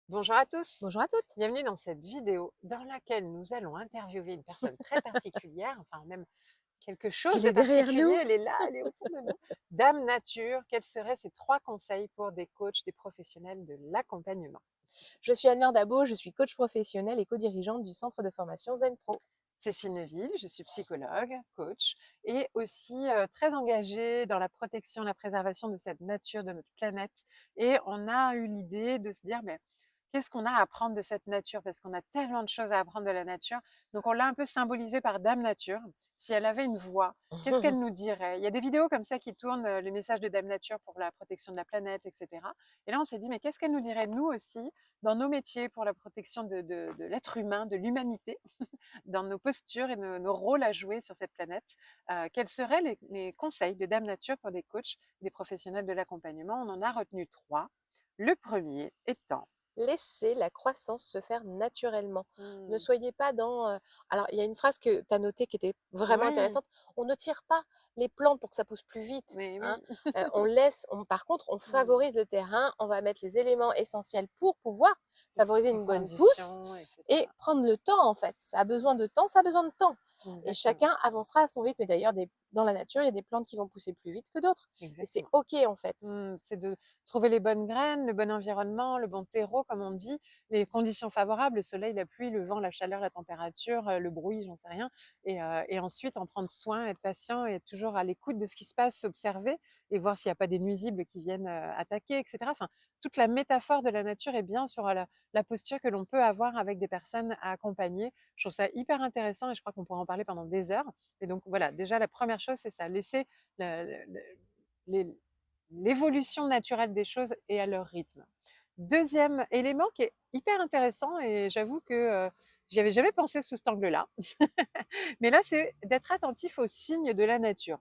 Bonjour à tous, Bonjour à toutes. bienvenue dans cette vidéo dans laquelle nous allons interviewer une personne très particulière, enfin même quelque chose Elle de est derrière particulier, nous. elle est là, elle est autour de nous. Dame Nature, quels seraient ces trois conseils pour des coachs, des professionnels de l'accompagnement? Je suis Anne-Laure Dabo, je suis coach professionnelle et co-dirigeante du centre de formation Zen Pro. Cécile Neville, je suis psychologue, coach et aussi très engagée dans la protection, la préservation de cette nature, de notre planète. Et on a eu l'idée de se dire, mais qu'est-ce qu'on a à apprendre de cette nature? Parce qu'on a tellement de choses à apprendre de la nature. Donc on l'a un peu symbolisée par Dame Nature. Si elle avait une voix, qu'est-ce qu'elle nous dirait? Il y a des vidéos comme ça qui tournent, les messages de Dame Nature pour la protection de la planète, etc. Et là, on s'est dit, mais qu'est-ce qu'elle nous dirait, nous aussi, dans nos métiers pour la protection de l'être humain, de l'humanité? Dans nos postures et nos rôles à jouer sur cette planète. Quels seraient les conseils de Dame Nature pour des coachs, des professionnels de l'accompagnement? On en a retenu trois. Le premier étant, Laissez la croissance se faire naturellement. Ne hmm, soyez pas dans... Alors, il y a une phrase que tu as notée qui était vraiment oui, intéressante. On ne tire pas les plantes pour que ça pousse plus vite, mais hein. oui, Par contre, on hmm, favorise le terrain, on va mettre les éléments essentiels pour pouvoir c'est ça, favoriser en une bonne pousse condition, et etc. prendre le temps, en fait. Ça a besoin de temps, ça a besoin de temps. Et Exactement, chacun avancera à son rythme. Et d'ailleurs, dans la nature, il y a des plantes qui vont pousser plus vite que d'autres. Et c'est exactement. OK, en fait. C'est de trouver les bonnes graines, le bon environnement, le bon terreau, comme on dit, les conditions favorables, le soleil, la pluie, le vent, la chaleur, la température, le bruit, j'en sais rien. Et ensuite, en prendre soin, être patient et être toujours à l'écoute de ce qui se passe, observer et voir s'il n'y a pas des nuisibles qui viennent attaquer, etc. Enfin, toute la métaphore de la nature est bien sur la posture que l'on peut avoir avec des personnes à accompagner. Je trouve ça hyper intéressant et je crois qu'on pourrait en parler pendant des heures. Et donc, voilà, déjà, la première chose, c'est ça, laisser les, l'évolution naturelle des choses et à leur rythme. Deuxième élément qui est hyper intéressant et j'avoue que j'y avais jamais pensé sous cet angle-là, mais là c'est d'être attentif aux signes de la nature,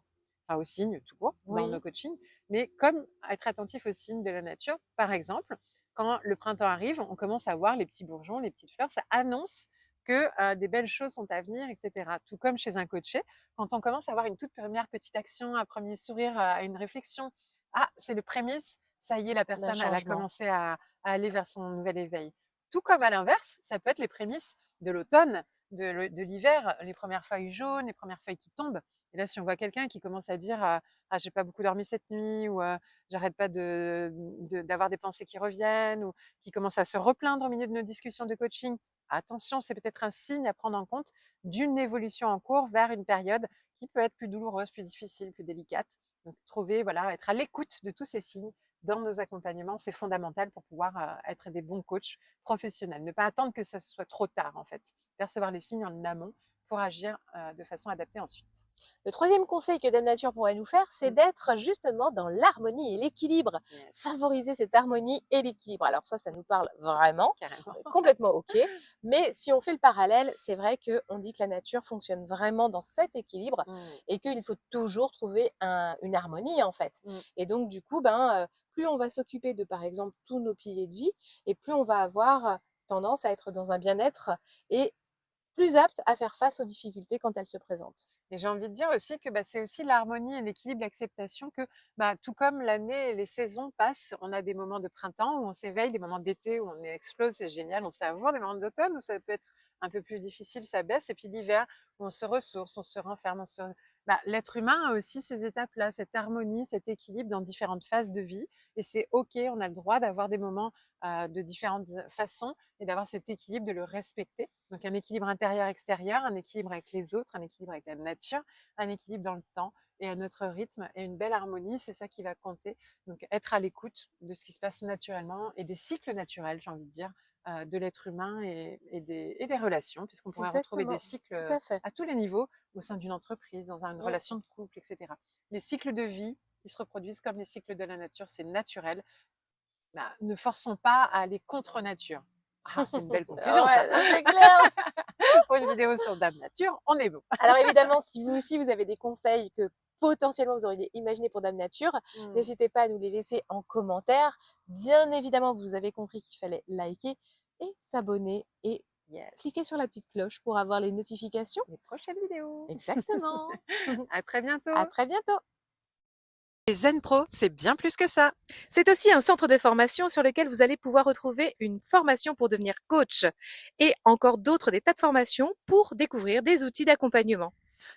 enfin aux signes tout court dans nos Oui, coachings, mais comme être attentif aux signes de la nature, par exemple, quand le printemps arrive, on commence à voir les petits bourgeons, les petites fleurs, ça annonce que des belles choses sont à venir, etc. Tout comme chez un coaché, quand on commence à avoir une toute première petite action, un premier sourire, une réflexion, ah, c'est le prémisse, ça y est, la d'un personne, elle a changement. commencé à aller vers son nouvel éveil. Tout comme à l'inverse, ça peut être les prémices de l'automne, de l'hiver, les premières feuilles jaunes, les premières feuilles qui tombent. Et là, si on voit quelqu'un qui commence à dire ah, j'ai pas beaucoup dormi cette nuit, ou j'arrête pas d'avoir des pensées qui reviennent, ou qui commence à se replaindre au milieu de nos discussions de coaching, attention, c'est peut-être un signe à prendre en compte d'une évolution en cours vers une période qui peut être plus douloureuse, plus difficile, plus délicate. Donc, trouver, voilà, être à l'écoute de tous ces signes dans nos accompagnements, c'est fondamental pour pouvoir être des bons coachs professionnels. Ne pas attendre que ça soit trop tard, en fait. Percevoir les signes en amont pour agir de façon adaptée ensuite. Le troisième conseil que Dame Nature pourrait nous faire, c'est Mm. d'être justement dans l'harmonie et l'équilibre. Yes, Favoriser cette harmonie et l'équilibre. Alors ça nous parle vraiment, carrément. complètement OK. Mais si on fait le parallèle, c'est vrai qu'on dit que la nature fonctionne vraiment dans cet équilibre Mm, et qu'il faut toujours trouver une harmonie en fait. mm. Et donc du coup, plus on va s'occuper de par exemple tous nos piliers de vie et plus on va avoir tendance à être dans un bien-être et plus apte à faire face aux difficultés quand elles se présentent. Et j'ai envie de dire aussi que c'est aussi l'harmonie et l'équilibre, l'acceptation que tout comme l'année et les saisons passent, on a des moments de printemps où on s'éveille, des moments d'été où on explose, c'est génial, on savoure, des moments d'automne où ça peut être un peu plus difficile, ça baisse, et puis l'hiver où on se ressource, on se renferme, l'être humain a aussi ces étapes-là, cette harmonie, cet équilibre dans différentes phases de vie, et c'est ok, on a le droit d'avoir des moments de différentes façons et d'avoir cet équilibre, de le respecter. Donc un équilibre intérieur-extérieur, un équilibre avec les autres, un équilibre avec la nature, un équilibre dans le temps et à notre rythme et une belle harmonie, c'est ça qui va compter. Donc être à l'écoute de ce qui se passe naturellement et des cycles naturels, j'ai envie de dire, de l'être humain et des relations, puisqu'on pourrait retrouver des Exactement, cycles tout à fait. à tous les niveaux au sein d'une entreprise, dans une Mm. relation de couple, etc. Les cycles de vie qui se reproduisent comme les cycles de la nature, c'est naturel. Ne forçons pas à aller contre nature. Ah, c'est une belle conclusion, ça. Ouais, c'est clair. Pour une vidéo sur Dame Nature, on est bon. Alors évidemment, si vous aussi vous avez des conseils que potentiellement vous auriez imaginé pour Dame Nature, Mm. n'hésitez pas à nous les laisser en commentaire. Bien évidemment, vous avez compris qu'il fallait liker et s'abonner et Yes. cliquer sur la petite cloche pour avoir les notifications. Les prochaines vidéos. Exactement. À très À bientôt. très bientôt. Et Zen Pro, c'est bien plus que ça. C'est aussi un centre de formation sur lequel vous allez pouvoir retrouver une formation pour devenir coach et encore d'autres des tas de formations pour découvrir des outils d'accompagnement.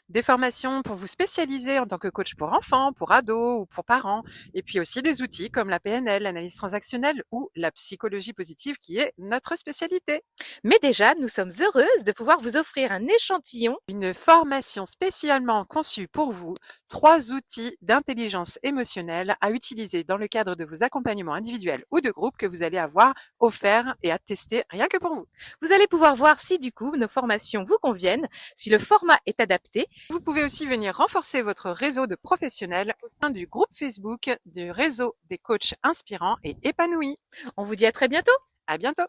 Des formations pour vous spécialiser en tant que coach pour enfants, pour ados ou pour parents. Et puis aussi des outils comme la PNL, l'analyse transactionnelle ou la psychologie positive qui est notre spécialité. Mais déjà, nous sommes heureuses de pouvoir vous offrir un échantillon. Une formation spécialement conçue pour vous, 3 outils d'intelligence émotionnelle à utiliser dans le cadre de vos accompagnements individuels ou de groupe que vous allez avoir offerts et à tester rien que pour vous. Vous allez pouvoir voir si du coup nos formations vous conviennent, si le format est adapté. Vous pouvez aussi venir renforcer votre réseau de professionnels au sein du groupe Facebook du réseau des coachs inspirants et épanouis. On vous dit à très bientôt. À bientôt!